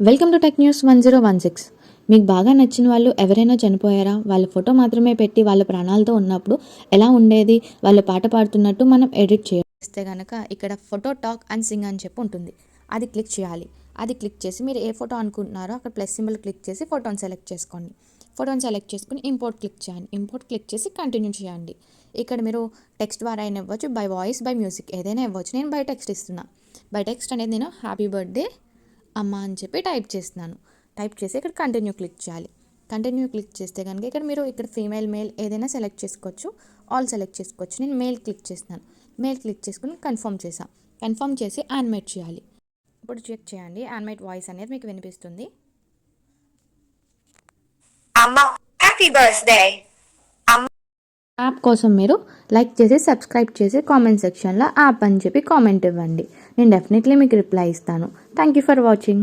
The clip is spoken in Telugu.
Welcome to tech news 1016. మీకు బాగా నచ్చిన వాళ్ళు ఎవరైనా చనిపోయారా, వాళ్ళ ఫోటో మాత్రమే పెట్టి వాళ్ళ ప్రాణాలతో ఉన్నప్పుడు ఎలా ఉండేది, వాళ్ళు పాట పాడుతున్నట్టు మనం ఎడిట్ చేస్తే కనుక ఇక్కడ ఫోటో టాక్ అండ్ సింగ్ అని చెప్పి ఉంటుంది. అది క్లిక్ చేయాలి. అది క్లిక్ చేసి మీరు ఏ ఫోటో అనుకుంటున్నారో అక్కడ ప్లస్ సింబల్ క్లిక్ చేసి ఫోటోని సెలెక్ట్ చేసుకోండి. ఫోటోని సెలెక్ట్ చేసుకుని ఇంపోర్ట్ క్లిక్ చేయండి. ఇంపోర్ట్ క్లిక్ చేసి కంటిన్యూ చేయండి. ఇక్కడ మీరు టెక్స్ట్ ద్వారా అయినా ఇవ్వచ్చు, బై వాయిస్, బై మ్యూజిక్ ఏదైనా ఇవ్వచ్చు. నేను బై టెక్స్ట్ ఇస్తున్నా. బై టెక్స్ట్ అనేది నేను హ్యాపీ బర్త్డే అమ్మ అని చెప్పి టైప్ చేస్తున్నాను. టైప్ చేసి ఇక్కడ కంటిన్యూ క్లిక్ చేయాలి. కంటిన్యూ క్లిక్ చేస్తే కనుక ఇక్కడ ఫీమేల్ మేల్ ఏదైనా సెలెక్ట్ చేసుకోవచ్చు, ఆల్ సెలెక్ట్ చేసుకోవచ్చు. నేను మేల్ క్లిక్ చేస్తున్నాను. మేల్ క్లిక్ చేసుకుని కన్ఫర్మ్ చేశాను. కన్ఫర్మ్ చేసి యానిమేట్ చేయాలి. ఇప్పుడు చెక్ చేయండి, యానిమేట్ వాయిస్ అనేది మీకు వినిపిస్తుంది. హ్యాపీ బర్త్డే యాప్ కోసం మీరు లైక్ చేసి సబ్స్క్రైబ్ చేసి కామెంట్ సెక్షన్లో యాప్ అని చెప్పి కామెంట్ ఇవ్వండి. నేను డెఫినెట్లీ మీకు రిప్లై ఇస్తాను. Thank you for watching.